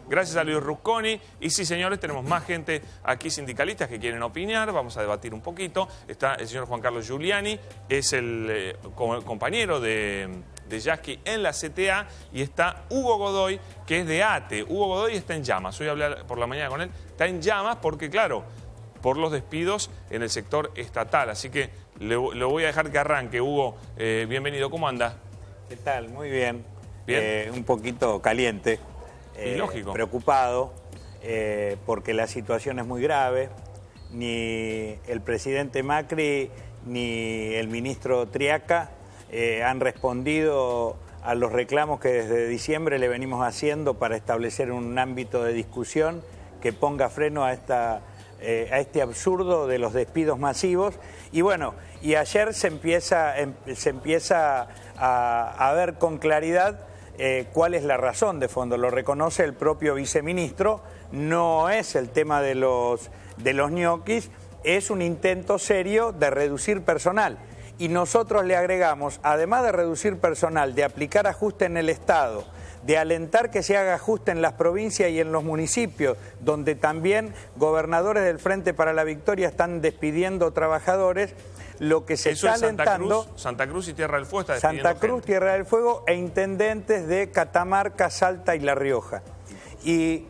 Gracias a Luis Rusconi. Y sí, señores, tenemos más gente aquí, sindicalistas, que quieren opinar. Vamos a debatir un poquito. Está el señor Juan Carlos Giuliani, es el compañero de Yasky en la CTA, y está Hugo Godoy, que es de ATE. Hugo Godoy está en llamas. Hoy hablé por la mañana con él. Está en llamas porque, claro, por los despidos en el sector estatal. Así que le voy a dejar que arranque. Hugo, bienvenido. ¿Cómo anda? ¿Qué tal? Muy bien. ¿Bien? Un poquito caliente. Y lógico. Preocupado, porque la situación es muy grave. Ni el presidente Macri ni el ministro Triaca han respondido a los reclamos que desde diciembre le venimos haciendo para establecer un ámbito de discusión que ponga freno a este absurdo de los despidos masivos. Y bueno, y ayer se empieza a ver con claridad cuál es la razón de fondo. Lo reconoce el propio viceministro. No es el tema de los ñoquis, es un intento serio de reducir personal. Y nosotros le agregamos, además de reducir personal, de aplicar ajuste en el Estado, de alentar que se haga ajuste en las provincias y en los municipios, donde también gobernadores del Frente para la Victoria están despidiendo trabajadores, lo que se está alentando... Santa Cruz y Tierra del Fuego está despidiendo Santa Cruz, gente. Tierra del Fuego e intendentes de Catamarca, Salta y La Rioja. Y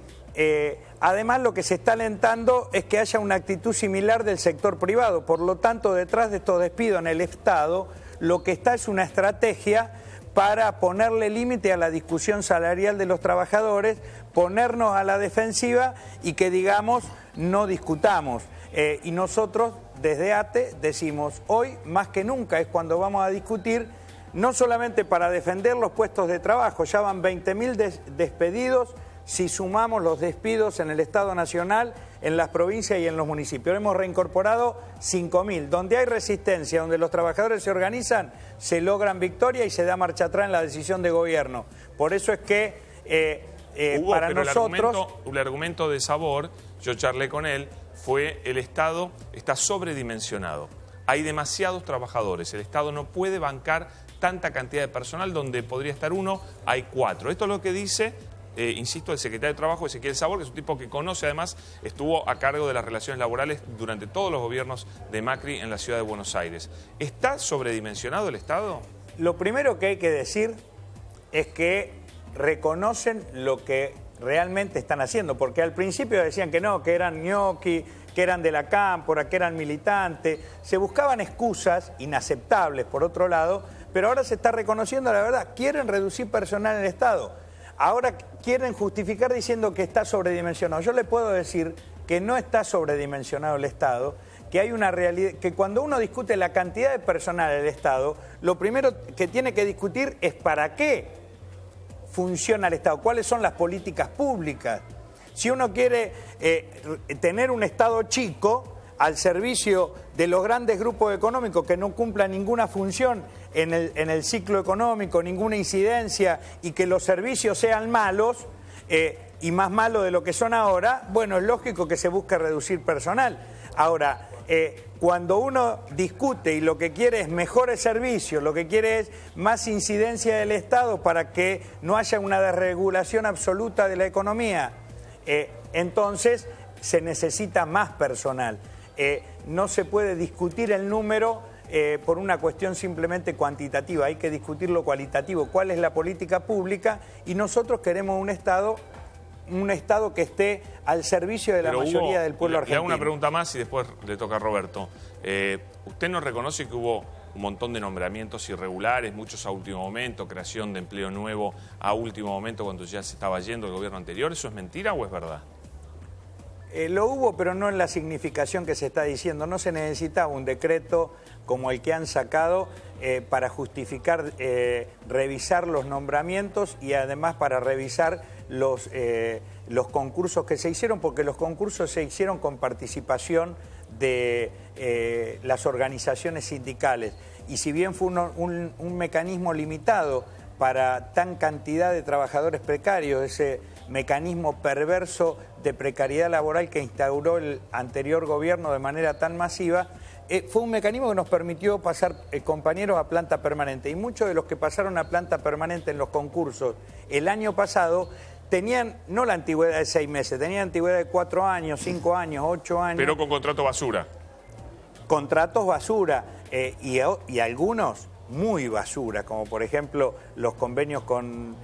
además lo que se está alentando es que haya una actitud similar del sector privado. Por lo tanto, detrás de estos despidos en el Estado, lo que está es una estrategia para ponerle límite a la discusión salarial de los trabajadores, ponernos a la defensiva y que, digamos, no discutamos. Y nosotros, desde ATE, decimos, hoy más que nunca es cuando vamos a discutir, no solamente para defender los puestos de trabajo, ya van 20.000 despedidos, si sumamos los despidos en el Estado Nacional, en las provincias y en los municipios. Hemos reincorporado 5.000. Donde hay resistencia, donde los trabajadores se organizan, se logran victoria y se da marcha atrás en la decisión de gobierno. Por eso es que Hugo, para pero nosotros... el argumento de Sabor, yo charlé con él, fue el Estado está sobredimensionado. Hay demasiados trabajadores. El Estado no puede bancar tanta cantidad de personal. Donde podría estar uno, hay 4. Esto es lo que dice... insisto, el secretario de Trabajo, Ezequiel Sabor, que es un tipo que conoce, además, estuvo a cargo de las relaciones laborales durante todos los gobiernos de Macri en la ciudad de Buenos Aires. ¿Está sobredimensionado el Estado? Lo primero que hay que decir es que reconocen lo que realmente están haciendo, porque al principio decían que no, que eran ñoqui, que eran de la cámpora, que eran militantes, se buscaban excusas inaceptables por otro lado, pero ahora se está reconociendo la verdad, quieren reducir personal en el Estado. Ahora quieren justificar diciendo que está sobredimensionado. Yo le puedo decir que no está sobredimensionado el Estado, que hay una realidad, que cuando uno discute la cantidad de personal del Estado, lo primero que tiene que discutir es para qué funciona el Estado, cuáles son las políticas públicas. Si uno quiere tener un Estado chico al servicio de los grandes grupos económicos que no cumplan ninguna función en el ciclo económico, ninguna incidencia, y que los servicios sean malos y más malos de lo que son ahora, bueno, es lógico que se busque reducir personal. Ahora, cuando uno discute y lo que quiere es mejores servicios, lo que quiere es más incidencia del Estado para que no haya una desregulación absoluta de la economía, entonces se necesita más personal. No se puede discutir el número por una cuestión simplemente cuantitativa, hay que discutir lo cualitativo, cuál es la política pública, y nosotros queremos un Estado que esté al servicio de la mayoría del pueblo argentino. Le hago una pregunta más y después le toca a Roberto. ¿Usted no reconoce que hubo un montón de nombramientos irregulares, muchos a último momento, creación de empleo nuevo a último momento cuando ya se estaba yendo el gobierno anterior? ¿Eso es mentira o es verdad? Lo hubo, pero no en la significación que se está diciendo. No se necesitaba un decreto como el que han sacado para justificar, revisar los nombramientos y además para revisar los concursos que se hicieron, porque los concursos se hicieron con participación de las organizaciones sindicales. Y si bien fue un mecanismo limitado para tan cantidad de trabajadores precarios, ese mecanismo perverso de precariedad laboral que instauró el anterior gobierno de manera tan masiva, fue un mecanismo que nos permitió pasar compañeros a planta permanente. Y muchos de los que pasaron a planta permanente en los concursos el año pasado tenían no la antigüedad de 6 meses, tenían antigüedad de 4 años, 5 años, 8 años. Pero con contrato basura. Contratos basura y algunos muy basura, como por ejemplo los convenios con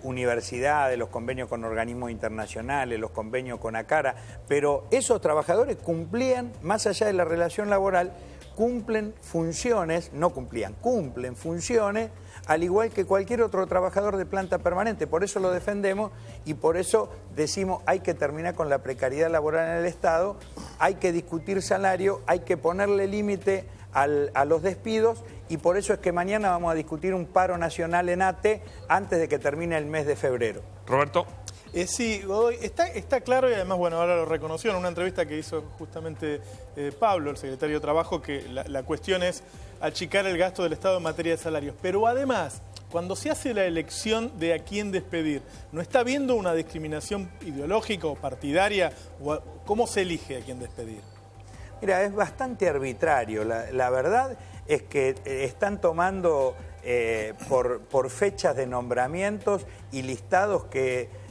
universidades, los convenios con organismos internacionales, los convenios con ACARA, pero esos trabajadores cumplían, más allá de la relación laboral, cumplen funciones, no cumplían, cumplen funciones, al igual que cualquier otro trabajador de planta permanente. Por eso lo defendemos y por eso decimos hay que terminar con la precariedad laboral en el Estado, hay que discutir salario, hay que ponerle límite a los despidos y por eso es que mañana vamos a discutir un paro nacional en ATE antes de que termine el mes de febrero. Roberto. Sí, Godoy, está claro y además, bueno, ahora lo reconoció en una entrevista que hizo justamente Pablo, el secretario de Trabajo, que la cuestión es achicar el gasto del Estado en materia de salarios. Pero además, cuando se hace la elección de a quién despedir, ¿no está habiendo una discriminación ideológica o partidaria? ¿Cómo se elige a quién despedir? Mira, es bastante arbitrario. La verdad es que están tomando por fechas de nombramientos y listados que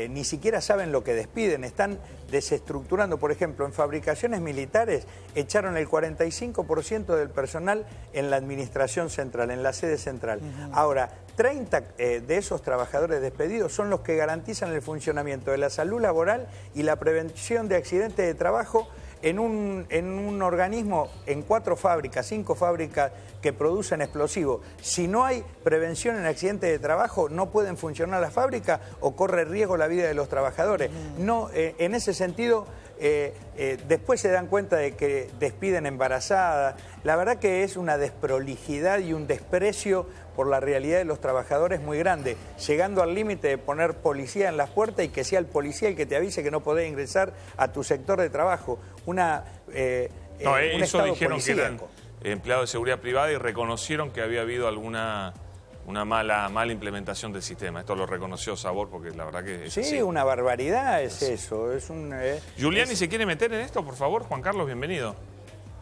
ni siquiera saben lo que despiden, están desestructurando. Por ejemplo, en fabricaciones militares echaron el 45% del personal en la administración central, en la sede central. Ahora, 30 de esos trabajadores despedidos son los que garantizan el funcionamiento de la salud laboral y la prevención de accidentes de trabajo en un organismo, en 4 fábricas, 5 fábricas que producen explosivos. Si no hay prevención en accidentes de trabajo, no pueden funcionar las fábricas o corre riesgo la vida de los trabajadores. No, en ese sentido, después se dan cuenta de que despiden embarazadas. La verdad que es una desprolijidad y un desprecio por la realidad de los trabajadores muy grande, llegando al límite de poner policía en las puertas y que sea el policía el que te avise que no podés ingresar a tu sector de trabajo. Eso dijeron que eran empleados de seguridad privada y reconocieron que había habido alguna mala implementación del sistema. Esto lo reconoció Sabor porque la verdad que es sí, así. Una barbaridad es eso. Giuliani, ¿se quiere meter en esto, por favor? Juan Carlos, bienvenido.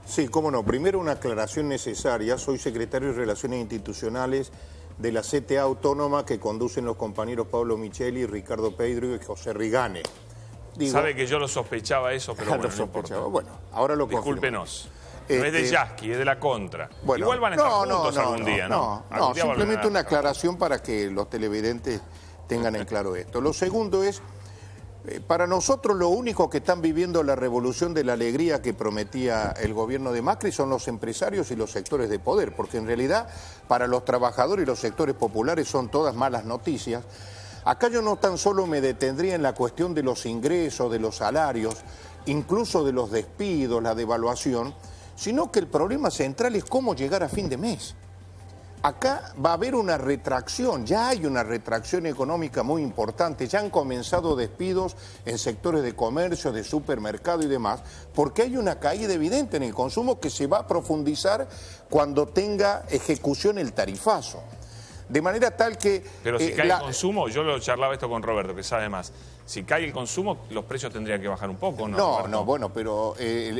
Sí, cómo no. Primero una aclaración necesaria. Soy secretario de Relaciones Institucionales de la CTA Autónoma que conducen los compañeros Pablo Micheli, Ricardo Pedro y José Rigane. Sabe que yo lo sospechaba eso, pero bueno, no importa. Bueno, ahora lo confirmo. Discúlpenos. No es de Yasky, es de la contra. Bueno, igual van a estar juntos algún día, ¿no? No, simplemente una aclaración para que los televidentes tengan en claro esto. Lo segundo es, para nosotros lo único que están viviendo la revolución de la alegría que prometía el gobierno de Macri son los empresarios y los sectores de poder, porque en realidad para los trabajadores y los sectores populares son todas malas noticias. Acá yo no tan solo me detendría en la cuestión de los ingresos, de los salarios, incluso de los despidos, la devaluación, sino que el problema central es cómo llegar a fin de mes. Acá va a haber una retracción, ya hay una retracción económica muy importante, ya han comenzado despidos en sectores de comercio, de supermercado y demás, porque hay una caída evidente en el consumo que se va a profundizar cuando tenga ejecución el tarifazo. De manera tal que... Pero si cae el consumo, yo lo charlaba esto con Roberto, que sabe más. Si cae el consumo, los precios tendrían que bajar un poco, ¿no? No, bueno, pero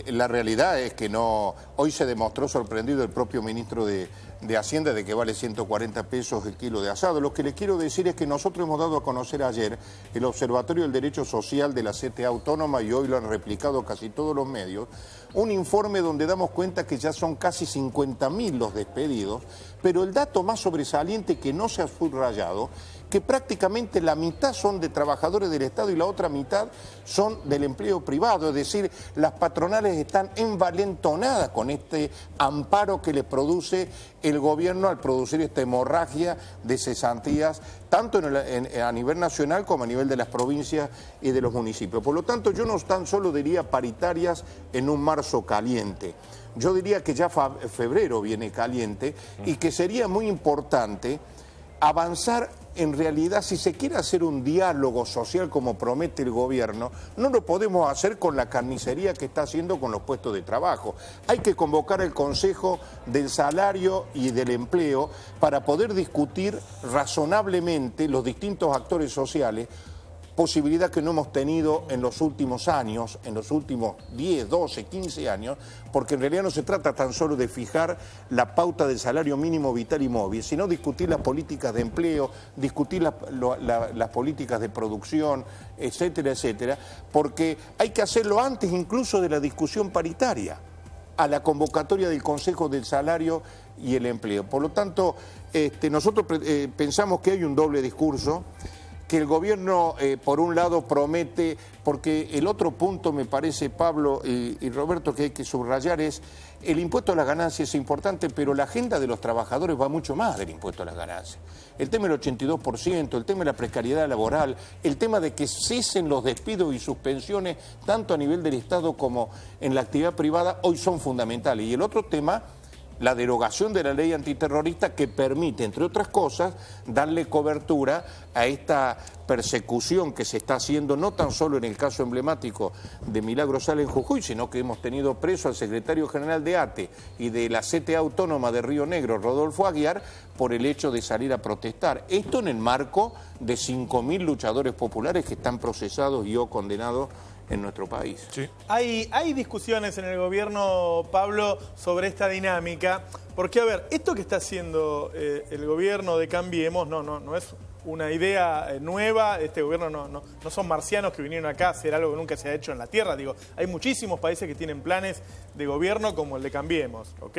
la realidad es que no... Hoy se demostró sorprendido el propio ministro de Hacienda de que vale 140 pesos el kilo de asado. Lo que les quiero decir es que nosotros hemos dado a conocer ayer el Observatorio del Derecho Social de la CTA Autónoma, y hoy lo han replicado casi todos los medios, un informe donde damos cuenta que ya son casi 50.000 los despedidos, pero el dato más sobresaliente que no se ha subrayado, que prácticamente la mitad son de trabajadores del Estado y la otra mitad son del empleo privado, es decir, las patronales están envalentonadas con este amparo que les produce el gobierno al producir esta hemorragia de cesantías, tanto a nivel nacional como a nivel de las provincias y de los municipios. Por lo tanto, yo no tan solo diría paritarias en un marzo caliente. Yo diría que ya febrero viene caliente y que sería muy importante avanzar en realidad, si se quiere hacer un diálogo social como promete el gobierno, no lo podemos hacer con la carnicería que está haciendo con los puestos de trabajo. Hay que convocar el Consejo del Salario y del Empleo para poder discutir razonablemente los distintos actores sociales posibilidad que no hemos tenido en los últimos años, en los últimos 10, 12, 15 años, porque en realidad no se trata tan solo de fijar la pauta del salario mínimo vital y móvil, sino discutir las políticas de empleo, discutir las políticas de producción, etcétera, etcétera, porque hay que hacerlo antes incluso de la discusión paritaria, a la convocatoria del Consejo del Salario y el Empleo. Por lo tanto, nosotros pensamos que hay un doble discurso, que el gobierno, por un lado, promete, porque el otro punto, me parece, Pablo y Roberto, que hay que subrayar es, el impuesto a las ganancias es importante, pero la agenda de los trabajadores va mucho más del impuesto a las ganancias. El tema del 82%, el tema de la precariedad laboral, el tema de que cesen los despidos y suspensiones, tanto a nivel del Estado como en la actividad privada, hoy son fundamentales. Y el otro tema, la derogación de la ley antiterrorista, que permite, entre otras cosas, darle cobertura a esta persecución que se está haciendo, no tan solo en el caso emblemático de Milagro Sala en Jujuy, sino que hemos tenido preso al secretario general de ATE y de la CTA Autónoma de Río Negro, Rodolfo Aguiar, por el hecho de salir a protestar. Esto en el marco de 5.000 luchadores populares que están procesados y o condenados en nuestro país. Sí. Hay discusiones en el gobierno, Pablo, sobre esta dinámica, porque, a ver, esto que está haciendo el gobierno de Cambiemos no es una idea nueva. Este gobierno no son marcianos que vinieron acá a hacer algo que nunca se ha hecho en la tierra. Digo, hay muchísimos países que tienen planes de gobierno como el de Cambiemos, ¿ok?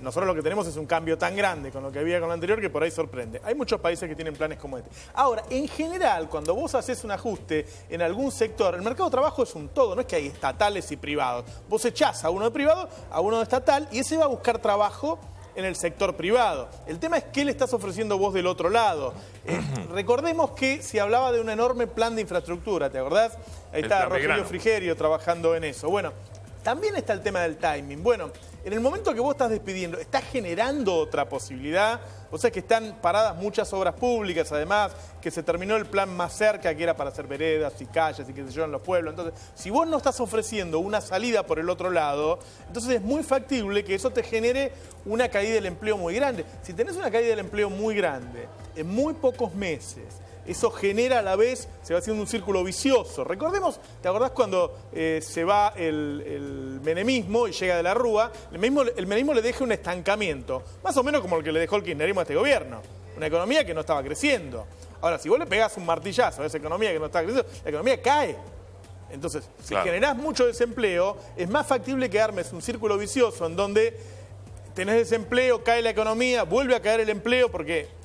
Nosotros lo que tenemos es un cambio tan grande con lo que había con lo anterior que por ahí sorprende. Hay muchos países que tienen planes como este. Ahora, en general, cuando vos haces un ajuste en algún sector, el mercado de trabajo es un todo, no es que hay estatales y privados. Vos echás a uno de privado, a uno de estatal, y ese va a buscar trabajo en el sector privado. El tema es qué le estás ofreciendo vos del otro lado. Recordemos que se hablaba de un enorme plan de infraestructura, ¿te acordás? Ahí está Rogelio Frigerio trabajando en eso. Bueno, también está el tema del timing. Bueno, en el momento que vos estás despidiendo, ¿estás generando otra posibilidad? O sea, que están paradas muchas obras públicas, además, que se terminó el plan más cerca, que era para hacer veredas y calles y qué sé yo en los pueblos. Entonces, si vos no estás ofreciendo una salida por el otro lado, entonces es muy factible que eso te genere una caída del empleo muy grande. Si tenés una caída del empleo muy grande, en muy pocos meses, eso genera a la vez, se va haciendo un círculo vicioso. Recordemos, ¿te acordás cuando se va el menemismo y llega de la Rúa? El menemismo le deja un estancamiento, más o menos como el que le dejó el kirchnerismo a este gobierno. Una economía que no estaba creciendo. Ahora, si vos le pegás un martillazo a esa economía que no está creciendo, la economía cae. Entonces, si generás mucho desempleo, es más factible que armes un círculo vicioso en donde tenés desempleo, cae la economía, vuelve a caer el empleo porque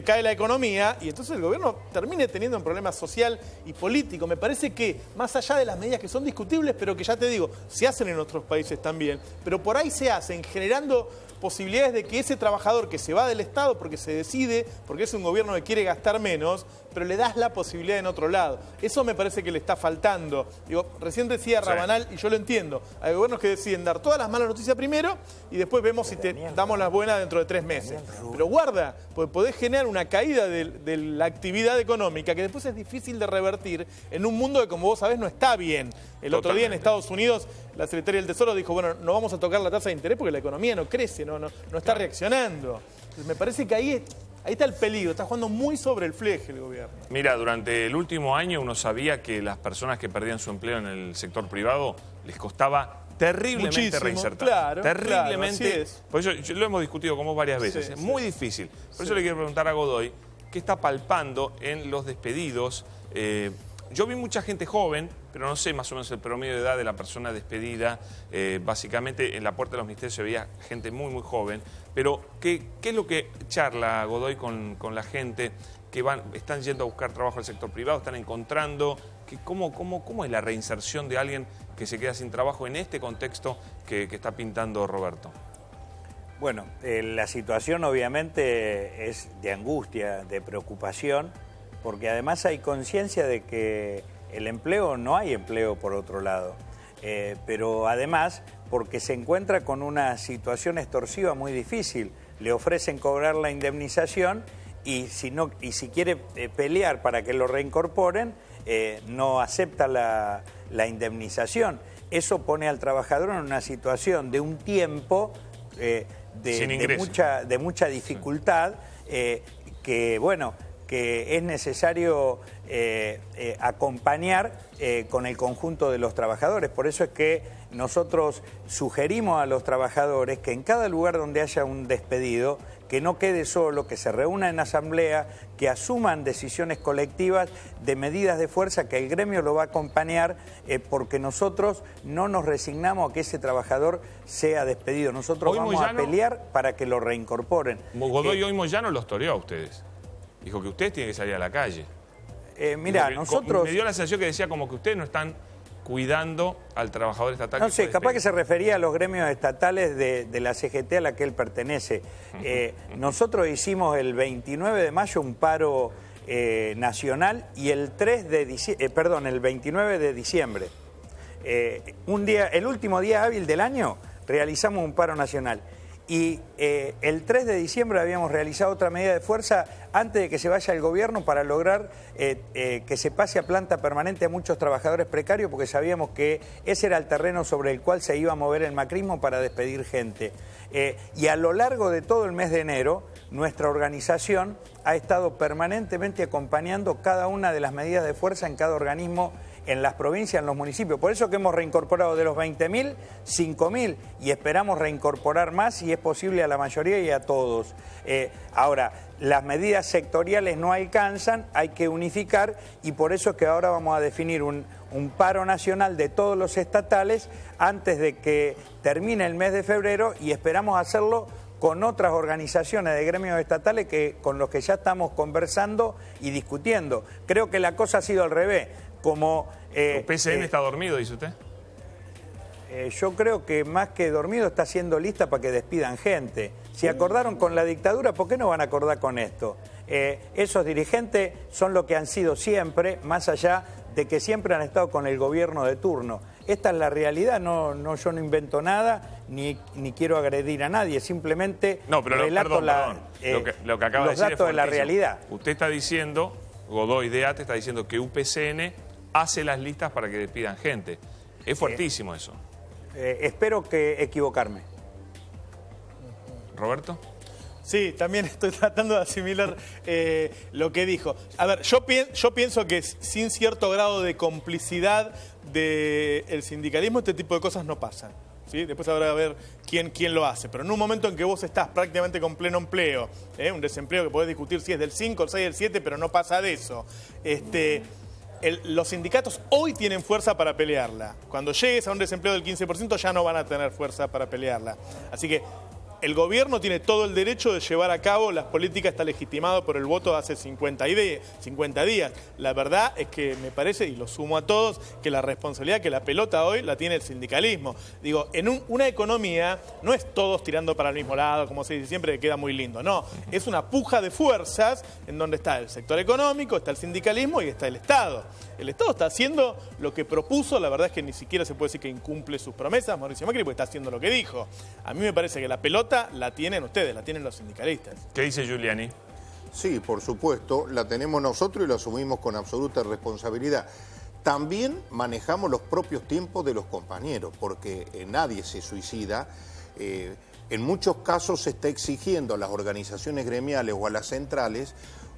cae la economía y entonces el gobierno termine teniendo un problema social y político. Me parece que, más allá de las medidas que son discutibles, pero que ya te digo, se hacen en otros países también, pero por ahí se hacen generando posibilidades de que ese trabajador que se va del Estado porque se decide, porque es un gobierno que quiere gastar menos, pero le das la posibilidad en otro lado. Eso me parece que le está faltando. Digo, recién decía Rabanal, y yo lo entiendo, hay gobiernos que deciden dar todas las malas noticias primero y después vemos si te damos las buenas dentro de 3 meses. Pero guarda, porque podés generar una caída de la actividad económica que después es difícil de revertir en un mundo que, como vos sabés, no está bien. El otro día en Estados Unidos, la Secretaría del Tesoro dijo, bueno, no vamos a tocar la tasa de interés porque la economía no crece, no está reaccionando. Entonces, me parece que ahí está el peligro, está jugando muy sobre el fleje el gobierno. Mira, durante el último año uno sabía que las personas que perdían su empleo en el sector privado les costaba terriblemente muchísimo, reinsertar. Claro, terriblemente. Claro, así es. Por eso lo hemos discutido con vos varias veces. Es muy difícil. Por eso le quiero preguntar a Godoy, ¿qué está palpando en los despedidos? Yo vi mucha gente joven, pero no sé más o menos el promedio de edad de la persona despedida. Básicamente en la Puerta de los Ministerios se veía gente muy, muy joven. Pero, ¿qué es lo que charla Godoy con la gente que están yendo a buscar trabajo al sector privado, están encontrando? ¿Cómo es la reinserción de alguien que se queda sin trabajo en este contexto que está pintando Roberto? Bueno, la situación obviamente es de angustia, de preocupación, porque además hay conciencia de que el empleo, no hay empleo por otro lado, pero además porque se encuentra con una situación extorsiva muy difícil. Le ofrecen cobrar la indemnización y si quiere pelear para que lo reincorporen, no acepta la indemnización. Eso pone al trabajador en una situación de un tiempo de mucha dificultad, que bueno, que es necesario acompañar con el conjunto de los trabajadores. Por eso es que nosotros sugerimos a los trabajadores que en cada lugar donde haya un despedido, que no quede solo, que se reúna en asamblea, que asuman decisiones colectivas de medidas de fuerza, que el gremio lo va a acompañar, porque nosotros no nos resignamos a que ese trabajador sea despedido. Nosotros hoy vamos Moyano, a pelear para que lo reincorporen. Godoy hoy Moyano los toreó a ustedes. Dijo que ustedes tienen que salir a la calle. Mira, nosotros... Me dio la sensación que decía como que ustedes no están cuidando al trabajador estatal. No sé, capaz que se refería a los gremios estatales de la CGT a la que él pertenece. Nosotros hicimos el 29 de mayo un paro nacional y el 29 de diciembre. El último día hábil del año realizamos un paro nacional. Y el 3 de diciembre habíamos realizado otra medida de fuerza antes de que se vaya el gobierno para lograr que se pase a planta permanente a muchos trabajadores precarios, porque sabíamos que ese era el terreno sobre el cual se iba a mover el macrismo para despedir gente. Y a lo largo de todo el mes de enero, nuestra organización ha estado permanentemente acompañando cada una de las medidas de fuerza en cada organismo, en las provincias, en los municipios. Por eso que hemos reincorporado de los 20.000, 5.000, y esperamos reincorporar más, si es posible, a la mayoría y a todos. Ahora, las medidas sectoriales no alcanzan, hay que unificar, y por eso es que ahora vamos a definir un paro nacional de todos los estatales antes de que termine el mes de febrero, y esperamos hacerlo con otras organizaciones de gremios estatales con los que ya estamos conversando y discutiendo. Creo que la cosa ha sido al revés. Como, ¿El PCN está dormido, dice usted? Yo creo que más que dormido está haciendo lista para que despidan gente. Si acordaron con la dictadura, ¿por qué no van a acordar con esto? Esos dirigentes son lo que han sido siempre, más allá de que siempre han estado con el gobierno de turno. Esta es la realidad, yo no invento nada, ni quiero agredir a nadie, simplemente relato lo que acaba los de decir datos de la realidad. Usted está diciendo, Godoy de ATE está diciendo que UPCN hace las listas para que despidan gente. Es fuertísimo eso. Espero que equivocarme. ¿Roberto? Sí, también estoy tratando de asimilar lo que dijo. A ver, yo pienso que sin cierto grado de complicidad del sindicalismo este tipo de cosas no pasan. ¿Sí? Después habrá que ver quién lo hace. Pero en un momento en que vos estás prácticamente con pleno empleo, un desempleo que podés discutir si es del 5, el 6, el 7, pero no pasa de eso. Los sindicatos hoy tienen fuerza para pelearla. Cuando llegues a un desempleo del 15% ya no van a tener fuerza para pelearla. Así que el gobierno tiene todo el derecho de llevar a cabo las políticas, está legitimado por el voto de hace 50 días. La verdad es que me parece, y lo sumo a todos, que la responsabilidad, que la pelota hoy la tiene el sindicalismo. Digo, en una economía no es todos tirando para el mismo lado, como se dice siempre, que queda muy lindo. No, es una puja de fuerzas en donde está el sector económico, está el sindicalismo y está el Estado. El Estado está haciendo lo que propuso, la verdad es que ni siquiera se puede decir que incumple sus promesas, Mauricio Macri, porque está haciendo lo que dijo. A mí me parece que la pelota la tienen ustedes, la tienen los sindicalistas. ¿Qué dice Giuliani? Sí, por supuesto, la tenemos nosotros y la asumimos con absoluta responsabilidad. También manejamos los propios tiempos de los compañeros, porque nadie se suicida. En muchos casos se está exigiendo a las organizaciones gremiales o a las centrales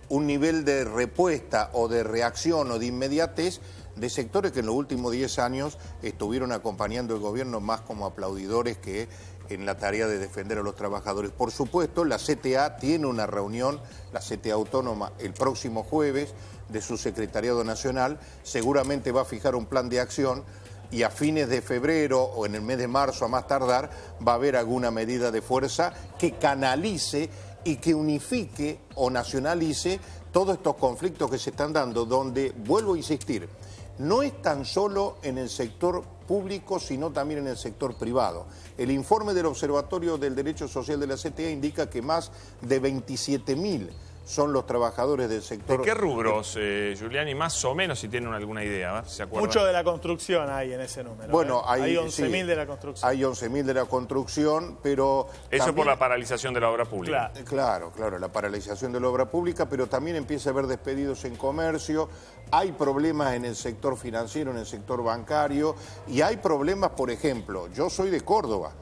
un nivel de respuesta o de reacción o de inmediatez de sectores que en los últimos 10 años estuvieron acompañando el gobierno más como aplaudidores que en la tarea de defender a los trabajadores. Por supuesto, la CTA tiene una reunión, la CTA Autónoma, el próximo jueves de su Secretariado Nacional, seguramente va a fijar un plan de acción y a fines de febrero o en el mes de marzo a más tardar va a haber alguna medida de fuerza que canalice y que unifique o nacionalice todos estos conflictos que se están dando, donde, vuelvo a insistir, no es tan solo en el sector público, sino también en el sector privado. El informe del Observatorio del Derecho Social de la CTA indica que más de 27.000 son los trabajadores del sector. ¿De qué rubros, Giuliani, más o menos, si tienen alguna idea? ¿Se acuerdan? Mucho de la construcción hay en ese número. Bueno, hay 11.000 de la construcción. Hay 11.000 de la construcción, pero eso también, por la paralización de la obra pública. Claro, la paralización de la obra pública, pero también empieza a haber despedidos en comercio, hay problemas en el sector financiero, en el sector bancario, y hay problemas, por ejemplo, yo soy de Córdoba,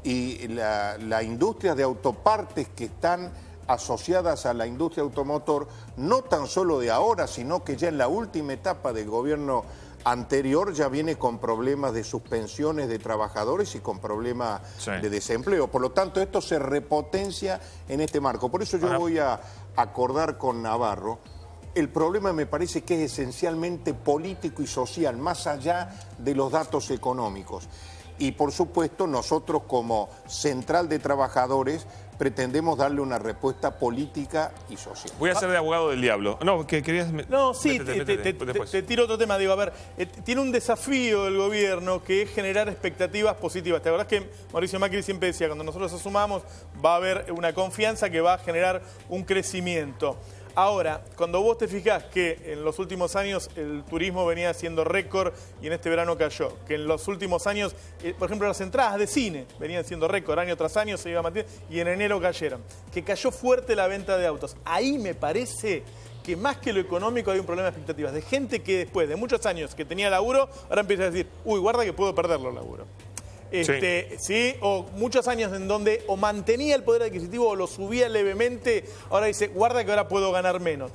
y la industria de autopartes que están asociadas a la industria automotor, no tan solo de ahora, sino que ya en la última etapa del gobierno anterior ya viene con problemas de suspensiones de trabajadores y con problemas de desempleo. Por lo tanto, esto se repotencia en este marco. Por eso yo voy a acordar con Navarro. El problema me parece que es esencialmente político y social, más allá de los datos económicos. Y por supuesto, nosotros como Central de Trabajadores pretendemos darle una respuesta política y social. Voy a ser de abogado del diablo. No, que querías... No, sí, te tiro otro tema. Digo, a ver, tiene un desafío el gobierno que es generar expectativas positivas. ¿Te acordás que Mauricio Macri siempre decía, cuando nosotros asumamos va a haber una confianza que va a generar un crecimiento? Ahora, cuando vos te fijás que en los últimos años el turismo venía siendo récord y en este verano cayó, que en los últimos años, por ejemplo, las entradas de cine venían siendo récord, año tras año se iba manteniendo y en enero cayeron, que cayó fuerte la venta de autos. Ahí me parece que más que lo económico hay un problema de expectativas, de gente que después de muchos años que tenía laburo, ahora empieza a decir, uy, guarda que puedo perderlo el laburo. ¿Sí? O muchos años en donde o mantenía el poder adquisitivo o lo subía levemente, ahora dice, guarda que ahora puedo ganar menos.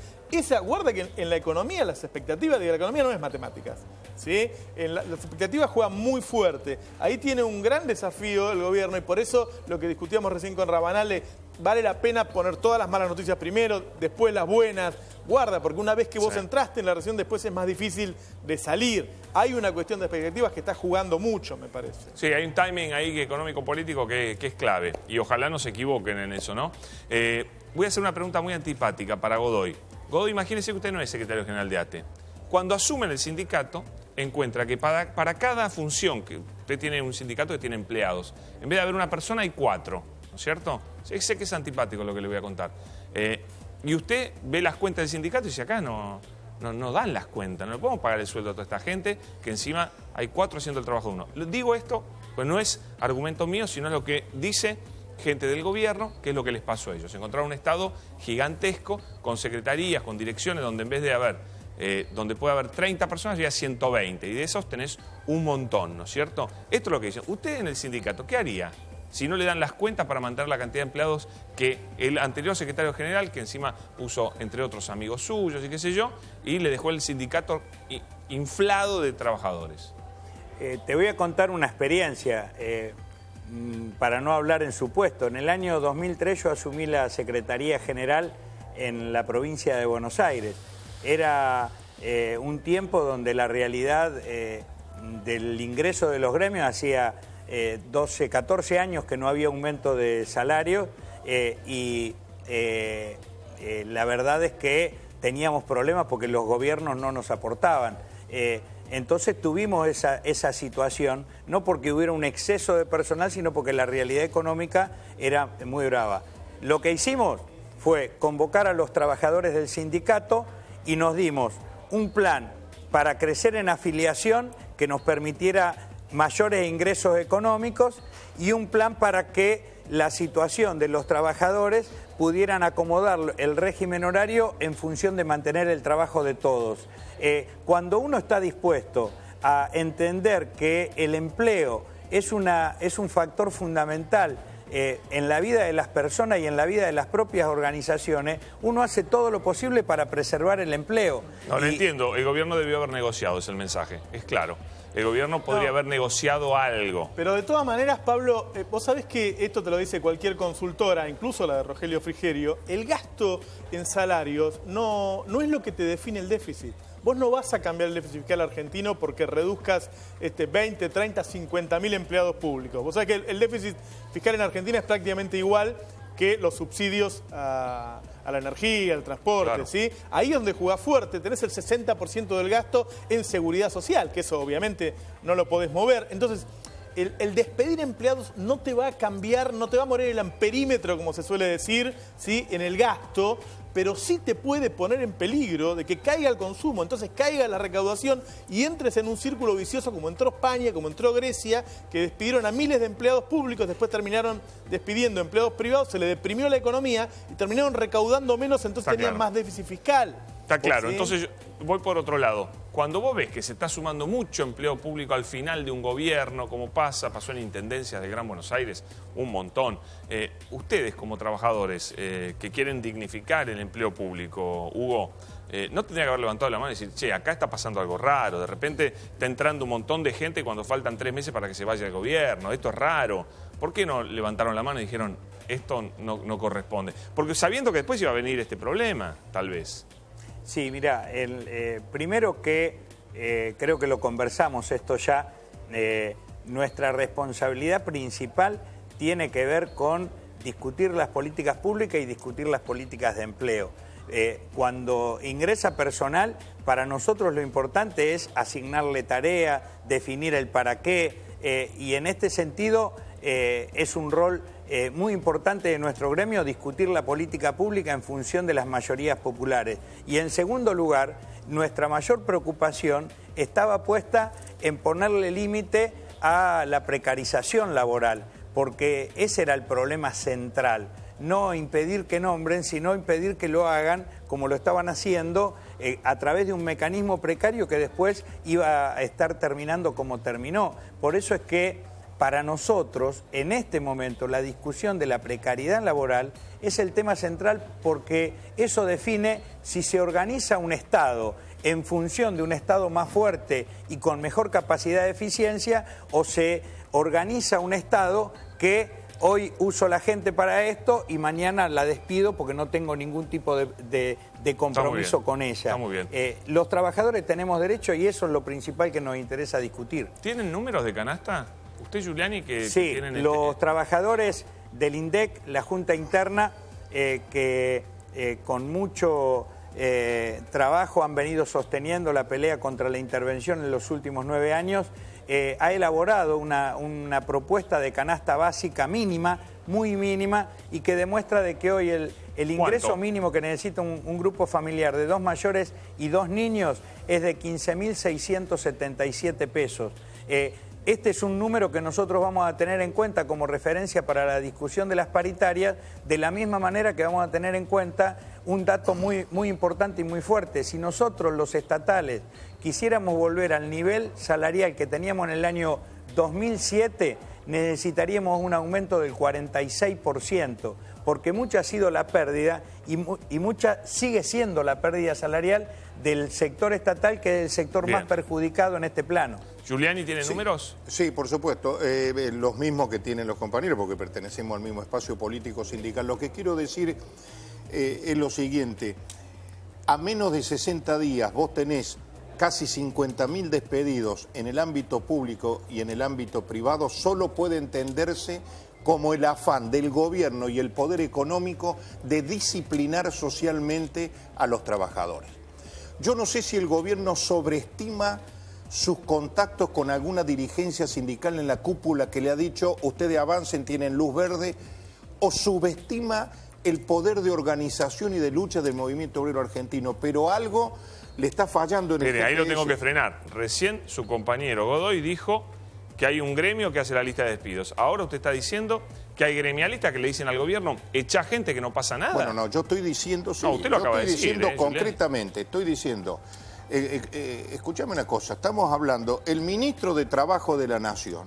Guarda que en la economía, las expectativas de la economía no es matemáticas, ¿sí? Las expectativas juegan muy fuerte. Ahí tiene un gran desafío el gobierno y por eso lo que discutíamos recién con Rabanale, vale la pena poner todas las malas noticias primero, después las buenas. Guarda, porque una vez que vos entraste en la recesión, después es más difícil de salir. Hay una cuestión de expectativas que está jugando mucho, me parece. Sí, hay un timing ahí económico-político que es clave. Y ojalá no se equivoquen en eso, ¿no? Voy a hacer una pregunta muy antipática para Godoy. Godoy, imagínese que usted no es secretario general de ATE. Cuando asumen el sindicato, encuentra que para cada función, que usted tiene un sindicato que tiene empleados, en vez de haber una persona hay 4, ¿no es cierto? Sé que es antipático lo que le voy a contar. Y usted ve las cuentas del sindicato y dice, acá no dan las cuentas, no le podemos pagar el sueldo a toda esta gente, que encima hay 4 haciendo el trabajo de uno. Digo esto, pues no es argumento mío, sino lo que dice gente del gobierno, que es lo que les pasó a ellos. Encontraron un estado gigantesco, con secretarías, con direcciones, donde en vez de haber, donde puede haber 30 personas, ya 120, y de esos tenés un montón, ¿no es cierto? Esto es lo que dicen. Usted en el sindicato, ¿qué haría si no le dan las cuentas para mantener la cantidad de empleados que el anterior secretario general, que encima puso, entre otros, amigos suyos y qué sé yo, y le dejó el sindicato inflado de trabajadores? Te voy a contar una experiencia, para no hablar en supuesto. En el año 2003 yo asumí la Secretaría General en la provincia de Buenos Aires. Era un tiempo donde la realidad del ingreso de los gremios hacía 12, 14 años que no había aumento de salario y la verdad es que teníamos problemas porque los gobiernos no nos aportaban. Entonces tuvimos esa situación, no porque hubiera un exceso de personal, sino porque la realidad económica era muy brava. Lo que hicimos fue convocar a los trabajadores del sindicato y nos dimos un plan para crecer en afiliación que nos permitiera mayores ingresos económicos y un plan para que la situación de los trabajadores pudieran acomodar el régimen horario en función de mantener el trabajo de todos. Cuando uno está dispuesto a entender que el empleo es un factor fundamental en la vida de las personas y en la vida de las propias organizaciones, uno hace todo lo posible para preservar el empleo. No, lo entiendo. El gobierno debió haber negociado, es el mensaje. Es claro. El gobierno podría haber negociado algo. Pero de todas maneras, Pablo, vos sabés que esto te lo dice cualquier consultora, incluso la de Rogelio Frigerio, el gasto en salarios no es lo que te define el déficit. Vos no vas a cambiar el déficit fiscal argentino porque reduzcas 20, 30, 50.000 empleados públicos. Vos sabés que el déficit fiscal en Argentina es prácticamente igual que los subsidios a la energía, al transporte, claro. ¿Sí? Ahí es donde jugás fuerte, tenés el 60% del gasto en seguridad social, que eso obviamente no lo podés mover. Entonces, el despedir empleados no te va a cambiar, no te va a mover el amperímetro, como se suele decir, ¿sí? En el gasto, pero sí te puede poner en peligro de que caiga el consumo, entonces caiga la recaudación y entres en un círculo vicioso como entró España, como entró Grecia, que despidieron a miles de empleados públicos, después terminaron despidiendo empleados privados, se le deprimió la economía y terminaron recaudando menos, entonces tenían más déficit fiscal. Está claro, ¿Sí? Entonces voy por otro lado. cuando vos ves que se está sumando mucho empleo público al final de un gobierno, como pasó en intendencias de Gran Buenos Aires, un montón. Ustedes como trabajadores que quieren dignificar el empleo público, Hugo, no tendría que haber levantado la mano y decir, che, acá está pasando algo raro, de repente está entrando un montón de gente cuando faltan 3 meses para que se vaya el gobierno, esto es raro. ¿Por qué no levantaron la mano y dijeron, esto no corresponde? Porque sabiendo que después iba a venir este problema, tal vez. Sí, mira, primero que creo que lo conversamos esto ya, nuestra responsabilidad principal tiene que ver con discutir las políticas públicas y discutir las políticas de empleo. Cuando ingresa personal, para nosotros lo importante es asignarle tarea, definir el para qué, y en este sentido es un rol muy importante de nuestro gremio discutir la política pública en función de las mayorías populares. Y en segundo lugar, nuestra mayor preocupación estaba puesta en ponerle límite a la precarización laboral, porque ese era el problema central. No impedir que nombren, sino impedir que lo hagan como lo estaban haciendo a través de un mecanismo precario que después iba a estar terminando como terminó. Por eso es que para nosotros, en este momento, la discusión de la precariedad laboral es el tema central porque eso define si se organiza un Estado en función de un Estado más fuerte y con mejor capacidad de eficiencia o se organiza un Estado que hoy uso la gente para esto y mañana la despido porque no tengo ningún tipo de compromiso con ella. Está muy bien. Los trabajadores tenemos derecho y eso es lo principal que nos interesa discutir. ¿Tienen números de canasta? Usted, Giuliani, que sí, tienen los trabajadores del INDEC, la Junta Interna, que con mucho trabajo han venido sosteniendo la pelea contra la intervención en los últimos 9 años, ha elaborado una propuesta de canasta básica mínima, muy mínima, y que demuestra de que hoy el ingreso mínimo que necesita un grupo familiar de 2 mayores y 2 niños es de 15.677 pesos. Este es un número que nosotros vamos a tener en cuenta como referencia para la discusión de las paritarias, de la misma manera que vamos a tener en cuenta un dato muy importante y muy fuerte. Si nosotros, los estatales, quisiéramos volver al nivel salarial que teníamos en el año 2007, necesitaríamos un aumento del 46%, porque mucha ha sido la pérdida y mucha sigue siendo la pérdida salarial del sector estatal, que es el sector más perjudicado en este plano. ¿Giuliani tiene números? Sí, por supuesto, los mismos que tienen los compañeros, porque pertenecemos al mismo espacio político sindical. Lo que quiero decir es lo siguiente: a menos de 60 días vos tenés casi 50.000 despedidos en el ámbito público y en el ámbito privado. Solo puede entenderse como el afán del gobierno y el poder económico de disciplinar socialmente a los trabajadores. Yo no sé si el gobierno sobreestima sus contactos con alguna dirigencia sindical en la cúpula que le ha dicho, ustedes avancen, tienen luz verde, o subestima el poder de organización y de lucha del movimiento obrero argentino, pero algo le está fallando en el Mire, ahí lo tengo que frenar. Recién su compañero Godoy dijo que hay un gremio que hace la lista de despidos. Ahora usted está diciendo que hay gremialistas que le dicen al gobierno, echa gente que no pasa nada. Bueno, no, yo estoy diciendo, sí, no, usted lo acaba de decir, diciendo concretamente, estoy diciendo, escúchame una cosa, estamos hablando, el ministro de Trabajo de la Nación,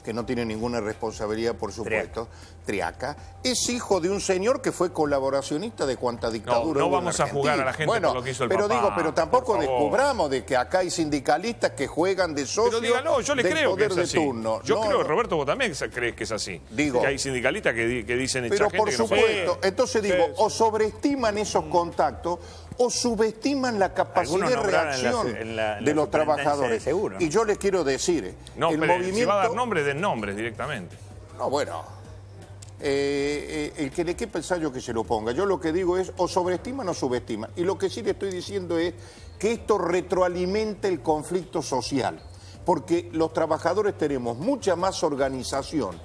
que no tiene ninguna responsabilidad, por supuesto, Triaca, es hijo de un señor que fue colaboracionista de cuanta dictadura no hubo vamos en a jugar a la gente por lo que hizo el papá. Pero tampoco descubramos de que acá hay sindicalistas que juegan de socios. Pero dígalo, yo le creo que es así. Turno. Yo creo que Roberto, vos también crees que es así. Digo, que hay sindicalistas que dicen echar pero gente por que supuesto, no entonces digo, o sobreestiman esos contactos o subestiman la capacidad de reacción de los trabajadores. Y yo les quiero decir, no, el pero movimiento... si va a dar nombres, den nombres directamente. No, bueno, el que le quepa el sayo que se lo ponga. Yo lo que digo es, o sobreestiman o subestiman. Y lo que sí le estoy diciendo es que esto retroalimenta el conflicto social, porque los trabajadores tenemos mucha más organización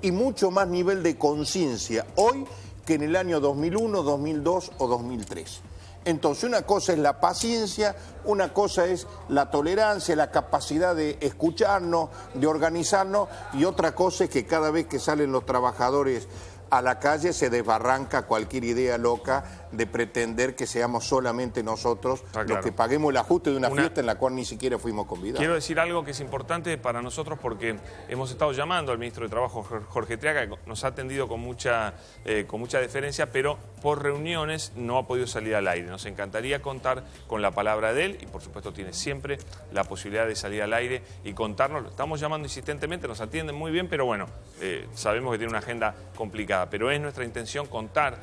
y mucho más nivel de conciencia hoy que en el año 2001, 2002 o 2003. Entonces, una cosa es la paciencia, una cosa es la tolerancia, la capacidad de escucharnos, de organizarnos, y otra cosa es que cada vez que salen los trabajadores a la calle se desbarranca cualquier idea loca de pretender que seamos solamente nosotros claro. los que paguemos el ajuste de una fiesta en la cual ni siquiera fuimos convidados. Quiero decir algo que es importante para nosotros porque hemos estado llamando al ministro de Trabajo, Jorge Triaca, que nos ha atendido con mucha deferencia, pero por reuniones no ha podido salir al aire. Nos encantaría contar con la palabra de él y por supuesto tiene siempre la posibilidad de salir al aire y contarnos. Lo estamos llamando insistentemente, nos atienden muy bien, pero bueno, sabemos que tiene una agenda complicada, pero es nuestra intención contar,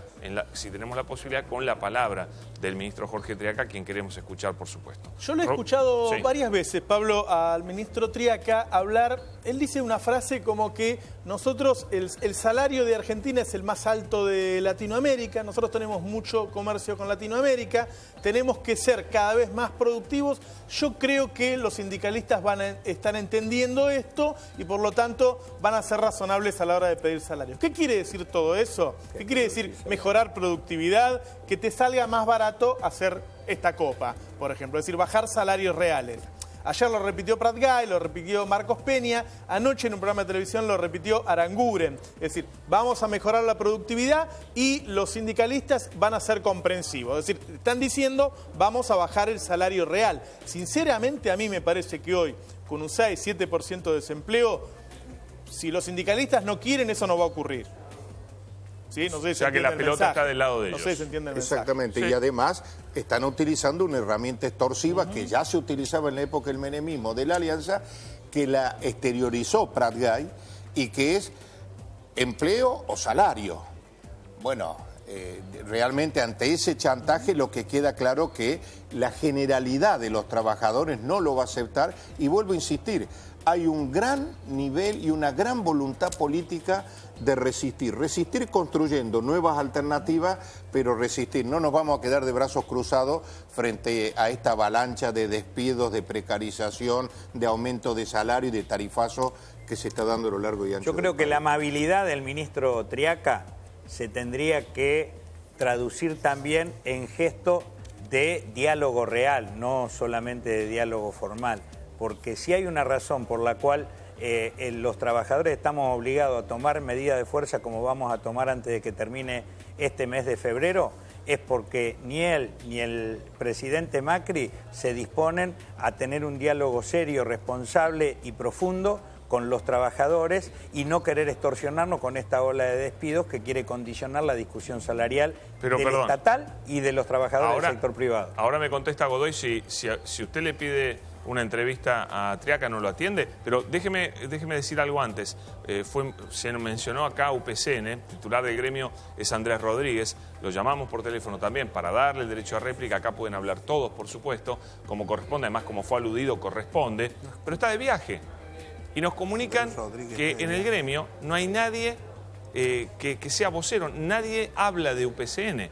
si tenemos la posibilidad, con la palabra del ministro Jorge Triaca, quien queremos escuchar, por supuesto. Yo le he escuchado sí. varias veces, Pablo, al ministro Triaca hablar. Él dice una frase como que nosotros, el salario de Argentina es el más alto de Latinoamérica, nosotros tenemos mucho comercio con Latinoamérica, tenemos que ser cada vez más productivos. Yo creo que los sindicalistas están entendiendo esto y por lo tanto van a ser razonables a la hora de pedir salarios. ¿Qué quiere decir todo eso? ¿Qué quiere decir mejorar productividad? Que te salga más barato hacer esta copa, por ejemplo, es decir, bajar salarios reales. Ayer lo repitió Prat Gay, lo repitió Marcos Peña, anoche en un programa de televisión lo repitió Aranguren. Es decir, vamos a mejorar la productividad y los sindicalistas van a ser comprensivos. Es decir, están diciendo vamos a bajar el salario real. Sinceramente a mí me parece que hoy, con un 6-7% de desempleo, si los sindicalistas no quieren, eso no va a ocurrir. ¿Sí? No sé si o sea que la pelota está del lado de ellos. No sé si se entiende el mensaje. Exactamente, Sí. y además están utilizando una herramienta extorsiva que ya se utilizaba en la época del menemismo de la Alianza, que la exteriorizó Prat Gay y que es empleo o salario. Bueno, realmente ante ese chantaje lo que queda claro que la generalidad de los trabajadores no lo va a aceptar y vuelvo a insistir, hay un gran nivel y una gran voluntad política de resistir construyendo nuevas alternativas, pero resistir. No nos vamos a quedar de brazos cruzados frente a esta avalancha de despidos, de precarización, de aumento de salario y de tarifazo que se está dando a lo largo y ancho. Yo creo que la amabilidad del ministro Triaca se tendría que traducir también en gesto de diálogo real, no solamente de diálogo formal. Porque si hay una razón por la cual los trabajadores estamos obligados a tomar medidas de fuerza como vamos a tomar antes de que termine este mes de febrero, es porque ni él ni el presidente Macri se disponen a tener un diálogo serio, responsable y profundo con los trabajadores y no querer extorsionarnos con esta ola de despidos que quiere condicionar la discusión salarial del estatal y de los trabajadores del sector privado. Ahora me contesta Godoy si usted le pide una entrevista a Triaca, no lo atiende, pero déjeme decir algo antes. Se mencionó acá UPCN, titular del gremio es Andrés Rodríguez, lo llamamos por teléfono también para darle el derecho a réplica, acá pueden hablar todos, por supuesto, como corresponde, además como fue aludido, corresponde, pero está de viaje. Y nos comunican que en el gremio no hay nadie que sea vocero, nadie habla de UPCN.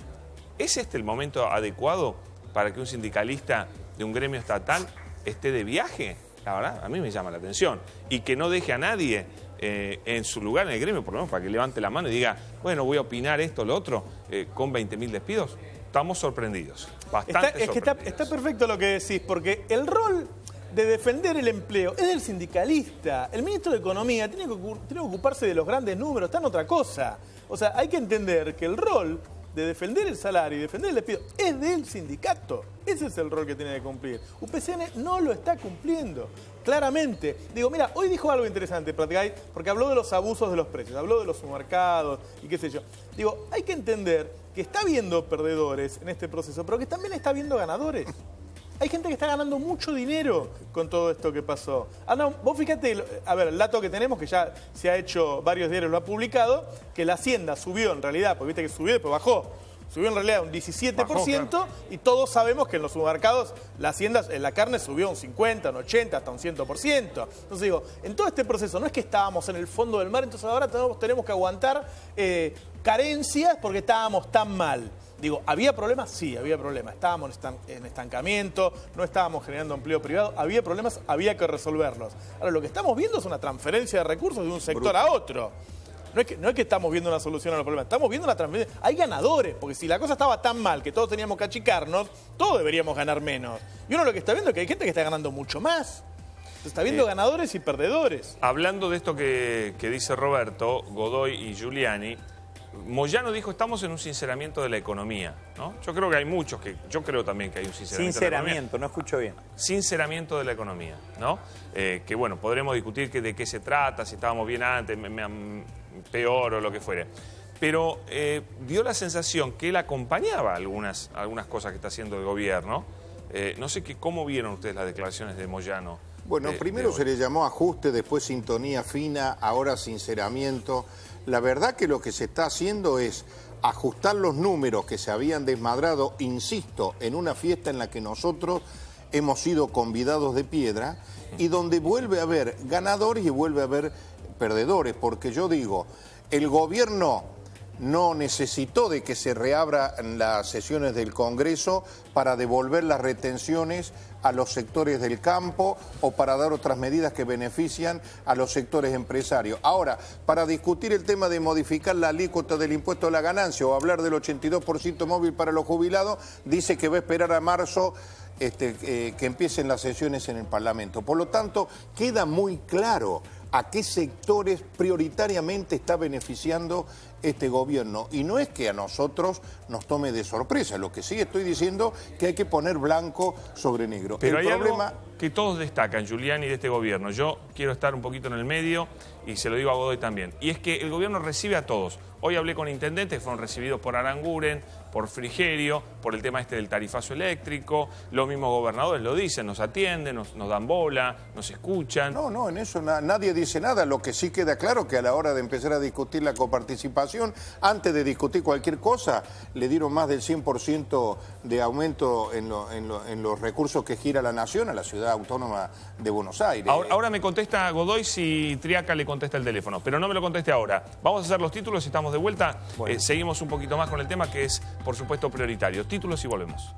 ¿Es este el momento adecuado para que un sindicalista de un gremio estatal esté de viaje? La verdad, a mí me llama la atención. Y que no deje a nadie en su lugar en el gremio, por lo menos para que levante la mano y diga, bueno, voy a opinar esto o lo otro, con 20.000 despidos. Estamos sorprendidos, bastante sorprendidos. Está perfecto lo que decís, porque el rol de defender el empleo es del sindicalista. El ministro de Economía tiene que ocuparse de los grandes números, está en otra cosa. O sea, hay que entender que el rol de defender el salario y defender el despido es del sindicato. Ese es el rol que tiene que cumplir. UPCN no lo está cumpliendo, claramente. Digo, mira, hoy dijo algo interesante Prat Gay, porque habló de los abusos de los precios, habló de los supermercados y qué sé yo. Digo, hay que entender que está habiendo perdedores en este proceso, pero que también está habiendo ganadores. Hay gente que está ganando mucho dinero con todo esto que pasó. Ah, no, vos fíjate, a ver, el dato que tenemos, que ya se ha hecho, varios diarios lo han publicado, que la Hacienda subió en realidad, porque viste que subió y después bajó. Subió en realidad un 17%, bajó, claro. Y todos sabemos que en los supermercados la Hacienda, en la carne subió un 50, un 80, hasta un 100%. Entonces digo, en todo este proceso no es que estábamos en el fondo del mar, entonces ahora tenemos que aguantar carencias porque estábamos tan mal. Digo, ¿había problemas? Sí, había problemas. Estábamos en estancamiento, no estábamos generando empleo privado, había problemas, había que resolverlos. Ahora, lo que estamos viendo es una transferencia de recursos de un sector a otro. No es que estamos viendo una solución a los problemas, estamos viendo una transferencia. Hay ganadores, porque si la cosa estaba tan mal que todos teníamos que achicarnos, todos deberíamos ganar menos. Y uno lo que está viendo es que hay gente que está ganando mucho más. Está viendo ganadores y perdedores. Hablando de esto que dice Roberto, Godoy y Giuliani, Moyano dijo, estamos en un sinceramiento de la economía, ¿no? Yo creo que hay muchos yo creo también que hay un sinceramiento de la economía. Sinceramiento, no escucho bien. Sinceramiento de la economía, ¿no? Que bueno, podremos discutir de qué se trata, si estábamos bien antes, peor o lo que fuere. Pero dio la sensación que él acompañaba algunas cosas que está haciendo el gobierno. No sé cómo vieron ustedes las declaraciones de Moyano. Bueno, primero se le llamó ajuste, después sintonía fina, ahora sinceramiento. La verdad que lo que se está haciendo es ajustar los números que se habían desmadrado, insisto, en una fiesta en la que nosotros hemos sido convidados de piedra y donde vuelve a haber ganadores y vuelve a haber perdedores, porque yo digo, el gobierno no necesitó de que se reabran las sesiones del Congreso para devolver las retenciones a los sectores del campo o para dar otras medidas que benefician a los sectores empresarios. Ahora, para discutir el tema de modificar la alícuota del impuesto a la ganancia o hablar del 82% móvil para los jubilados, dice que va a esperar a marzo que empiecen las sesiones en el Parlamento. Por lo tanto, queda muy claro a qué sectores prioritariamente está beneficiando este gobierno. Y no es que a nosotros nos tome de sorpresa, lo que sí estoy diciendo que hay que poner blanco sobre negro. Pero hay algo que todos destacan, Giuliani, de este gobierno. Yo quiero estar un poquito en el medio y se lo digo a Godoy también. Y es que el gobierno recibe a todos. Hoy hablé con intendentes que fueron recibidos por Aranguren, por Frigerio, por el tema del tarifazo eléctrico. Los mismos gobernadores lo dicen, nos atienden, nos dan bola, nos escuchan. No, en eso nadie dice nada. Lo que sí queda claro que a la hora de empezar a discutir la coparticipación, antes de discutir cualquier cosa, le dieron más del 100% de aumento en los recursos que gira la nación a la ciudad autónoma de Buenos Aires. Ahora me contesta Godoy si Triaca le contesta el teléfono, pero no me lo conteste ahora. Vamos a hacer los títulos y estamos de vuelta. Bueno. Seguimos un poquito más con el tema que es, por supuesto, prioritario. Títulos y volvemos.